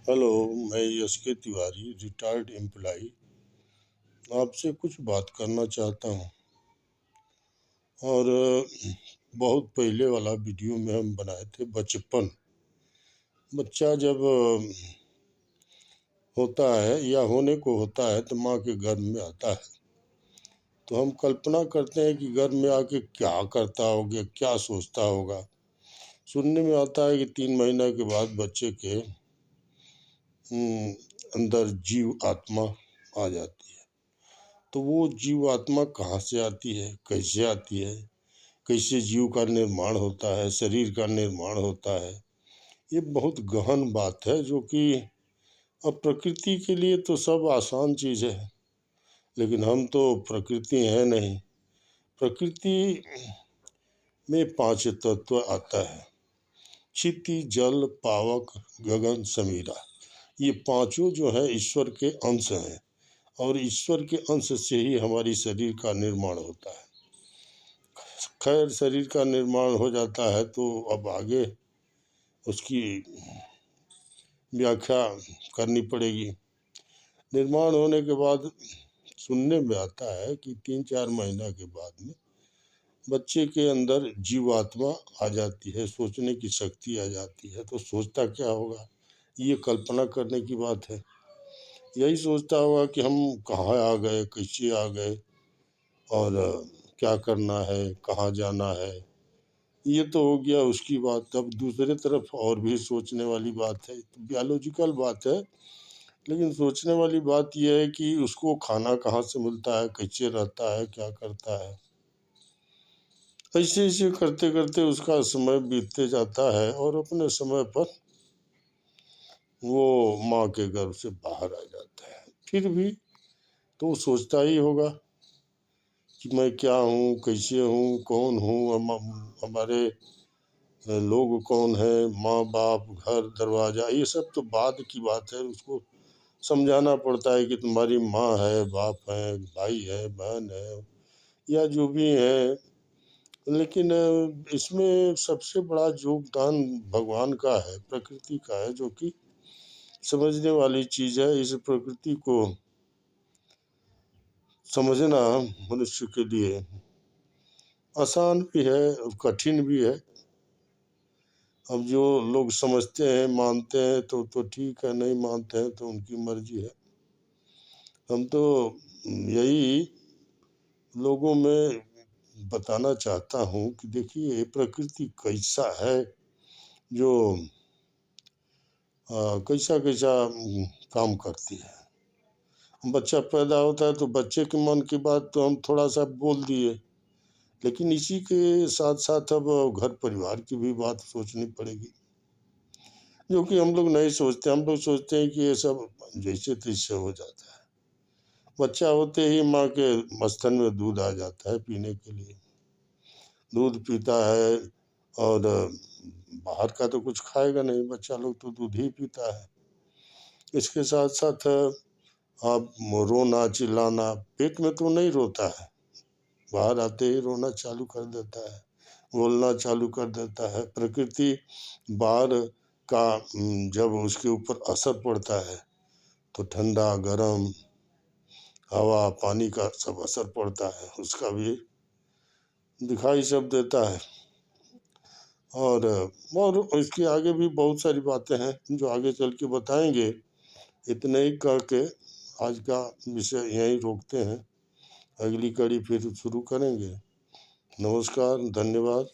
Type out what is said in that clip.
Hello, मैं यश के Tiwari, retired employ, आपसे कुछ बात करना चाहता हूँ। और बहुत पहले वाला वीडियो में हम बनाए थे बचपन। बच्चा जब होता है या होने को होता है तो माँ के गर्भ में आता है, तो हम कल्पना करते हैं कि गर्भ में आके क्या करता होगा, क्या सोचता होगा। सुनने में आता है कि 3 महीना के बाद बच्चे के अंदर जीव आत्मा आ जाती है। तो वो जीव आत्मा कहाँ से आती है, कैसे आती है, कैसे जीव का निर्माण होता है, शरीर का निर्माण होता है, ये बहुत गहन बात है। जो कि अब प्रकृति के लिए तो सब आसान चीज़ है, लेकिन हम तो प्रकृति है नहीं। प्रकृति में 5 तत्व आता है: क्षिति, जल, पावक, गगन, समीरा। ये पांचों जो है ईश्वर के अंश हैं, और ईश्वर के अंश से ही हमारी शरीर का निर्माण होता है। खैर, शरीर का निर्माण हो जाता है तो अब आगे उसकी व्याख्या करनी पड़ेगी। निर्माण होने के बाद सुनने में आता है कि 3-4 महीना के बाद में बच्चे के अंदर जीवात्मा आ जाती है, सोचने की शक्ति आ जाती है। तो सोचता क्या होगा, ये कल्पना करने की बात है। यही सोचता होगा कि हम कहाँ आ गए, कैसे आ गए, और क्या करना है, कहाँ जाना है। ये तो हो गया उसकी बात। अब दूसरे तरफ और भी सोचने वाली बात है, तो बायोलॉजिकल बात है, लेकिन सोचने वाली बात यह है कि उसको खाना कहाँ से मिलता है, कैसे रहता है, क्या करता है। ऐसे ऐसे करते करते उसका समय बीतते जाता है, और अपने समय पर वो माँ के गर्भ से बाहर आ जाता है। फिर भी तो वो सोचता ही होगा कि मैं क्या हूँ, कैसे हूँ, कौन हूँ, हमारे लोग कौन है, माँ बाप, घर, दरवाजा, ये सब तो बाद की बात है। उसको समझाना पड़ता है कि तुम्हारी माँ है, बाप है, भाई है, बहन है, या जो भी है। लेकिन इसमें सबसे बड़ा योगदान भगवान का है, प्रकृति का है, जो कि समझने वाली चीज़ है। इस प्रकृति को समझना मनुष्य के लिए आसान भी है और कठिन भी है। अब जो लोग समझते हैं, मानते हैं तो ठीक है, नहीं मानते हैं तो उनकी मर्जी है। हम तो यही लोगों में बताना चाहता हूँ कि देखिए प्रकृति कैसा है, जो कैसा कैसा काम करती है। बच्चा पैदा होता है तो बच्चे के मन की बात तो हम थोड़ा सा बोल दिए, लेकिन इसी के साथ साथ अब घर परिवार की भी बात सोचनी पड़ेगी, जो कि हम लोग नहीं सोचते। हम लोग सोचते हैं कि ये सब जैसे तैसे हो जाता है। बच्चा होते ही माँ के मस्तन में दूध आ जाता है पीने के लिए, दूध पीता है, और बाहर का तो कुछ खाएगा नहीं, बच्चा लोग तो दूध ही पीता है। इसके साथ साथ आप रोना चिल्लाना, पेट में तो नहीं रोता है, बाहर आते ही रोना चालू कर देता है, बोलना चालू कर देता है। प्रकृति बाहर का जब उसके ऊपर असर पड़ता है तो ठंडा गरम हवा पानी का सब असर पड़ता है, उसका भी दिखाई सब देता है। और इसके आगे भी बहुत सारी बातें हैं जो आगे चल के बताएंगे। इतने ही कह के आज का विषय यहीं रोकते हैं, अगली कड़ी फिर शुरू करेंगे। नमस्कार, धन्यवाद।